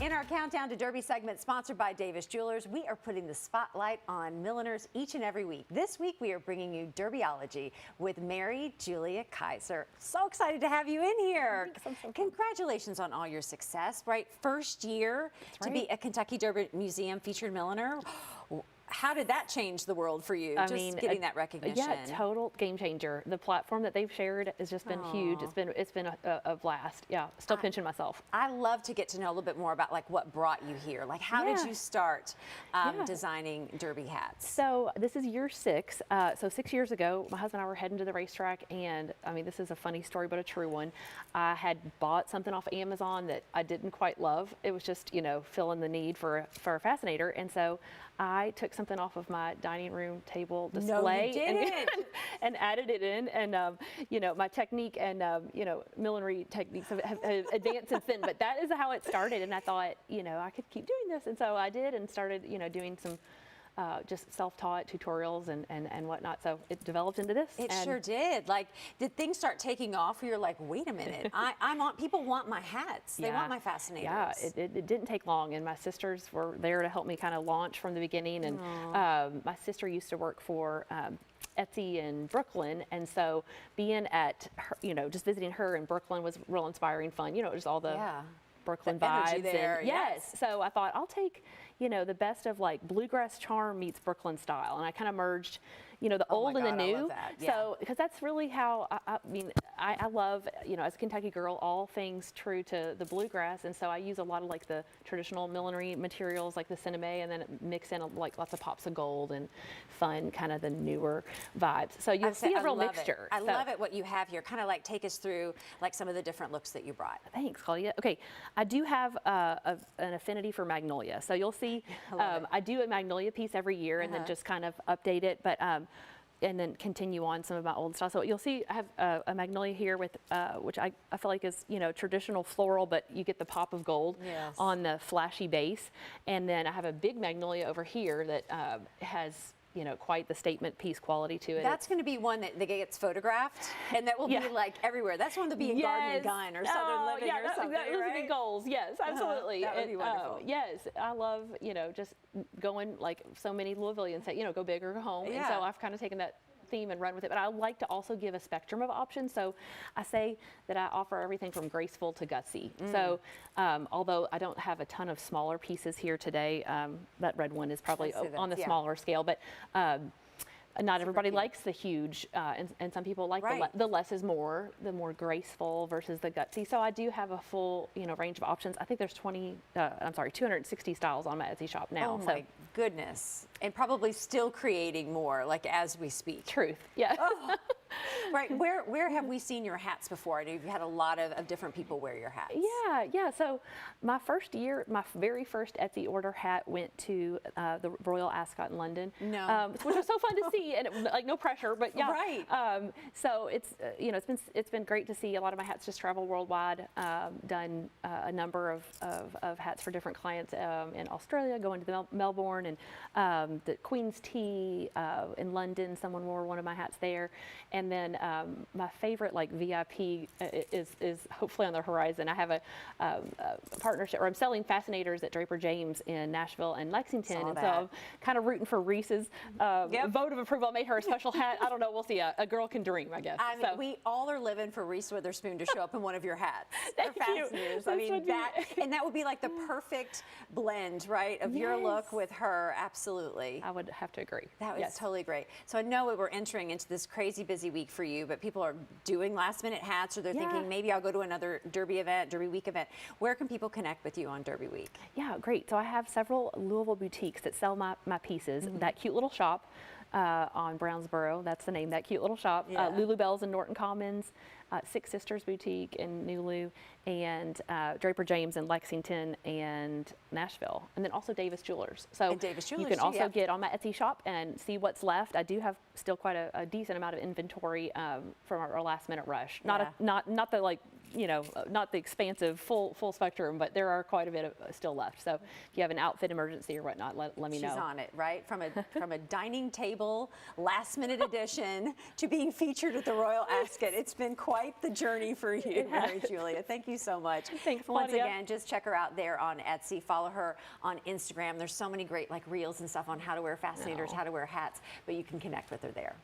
In our Countdown to Derby segment, sponsored by Davis Jewelers, we are putting the spotlight on milliners each and every week. This week, we are bringing you Derbyologie with Mary Julia Kaiser. So excited to have you in here. Congratulations on all your success, right? First year to be a Kentucky Derby Museum featured milliner. How did that change the world for you? Getting that recognition. Yeah, total game changer. The platform that they've shared has just been huge. It's been a blast. Yeah, still pinching myself. I love to get to know a little bit more about like what brought you here. Like how did you start designing derby hats? So this is year 6. So 6 years ago, my husband and I were heading to the racetrack, and I mean this is a funny story but a true one. I had bought something off Amazon that I didn't quite love. It was just filling the need for a fascinator, and so I took something off of my dining room table display and added it in, and my technique and millinery techniques have advanced since then, but that is how it started, and I thought I could keep doing this, and so I did, and started doing some just self-taught tutorials and whatnot. So it developed into this. It sure did. Like, did things start taking off where you're like, wait a minute, people want my hats. They want my fascinators. Yeah, it didn't take long, and my sisters were there to help me kind of launch from the beginning. And my sister used to work for Etsy in Brooklyn, and so being at her, just visiting her in Brooklyn was real inspiring, fun. Just all the Brooklyn vibes there. Yes. So I thought I'll take the best of like bluegrass charm meets Brooklyn style, and I kind of merged the old and the new. I love that. Yeah. So because that's really how I love as a Kentucky girl all things true to the bluegrass, and so I use a lot of like the traditional millinery materials like the cinnamon, and then mix in like lots of pops of gold and fun kind of the newer vibes. So you'll see a real mixture. I love it what you have here. Kind of like take us through like some of the different looks that you brought. Thanks, Claudia. Okay, I do have an affinity for magnolia, so you'll see I do a magnolia piece every year and then just kind of update it, but and then continue on some of my old style. So you'll see I have a magnolia here with which I feel like is traditional floral, but you get the pop of gold on the flashy base, and then I have a big magnolia over here that has quite the statement piece quality to it. That's going to be one that gets photographed, and that will be like everywhere. That's one that'll be in Garden and Gun or Southern Living or something, those would be goals. Yes, absolutely. That would be wonderful. Yes, I love just going like so many Louisvillians say, go big or go home. And so I've kind of taken that theme and run with it, but I like to also give a spectrum of options. So I say that I offer everything from graceful to gutsy. So although I don't have a ton of smaller pieces here today, that red one is probably on the smaller scale, but not everybody likes the huge, and some people like the less is more, the more graceful versus the gutsy. So I do have a full, range of options. I think there's 260 styles on my Etsy shop now. Oh my goodness. And probably still creating more, like as we speak. Truth, yeah. Right, where have we seen your hats before? I know you've had a lot of different people wear your hats. Yeah, so my very first Etsy order hat went to the Royal Ascot in London. Which was so fun to see, and like no pressure, but yeah. Right. So it's it's been great to see a lot of my hats just travel worldwide. Done a number of hats for different clients in Australia, going to Melbourne, and the Queen's Tea in London. Someone wore one of my hats there. And then my favorite like VIP is hopefully on the horizon. I have a partnership, or I'm selling fascinators at Draper James in Nashville and Lexington, and so I'm kind of rooting for Reese's vote of approval. I made her a special hat. I don't know, we'll see. A girl can dream, I guess. I mean, we all are living for Reese Witherspoon to show up in one of your hats. Thank you. I mean, that would be like the perfect blend, right, of your look with her. Absolutely. I would have to agree. That was totally great. So I know we're entering into this crazy busy week for you, but people are doing last minute hats, or they're thinking maybe I'll go to another Derby event, Derby Week event. Where can people connect with you on Derby Week? Yeah, great. So I have several Louisville boutiques that sell my pieces. That cute little shop on Brownsboro, that's the name, that cute little shop. Lulu Bell's in Norton Commons, Six Sisters Boutique in Nulu, and Draper James in Lexington and Nashville, and then also Davis Jewelers. So you can also get on my Etsy shop and see what's left. I do have still quite a decent amount of inventory from our last minute rush. Not the like not the expansive full spectrum, but there are quite a bit of still left. So if you have an outfit emergency or whatnot, let me know. She's on it, right? From a dining table last minute edition to being featured at the Royal Ascot. It's been quite quite the journey for you, Mary Julia. Thank you so much. Thanks, Once Claudia. again, just check her out there on Etsy. Follow her on Instagram. There's so many great like reels and stuff on how to wear fascinators, how to wear hats, but you can connect with her there.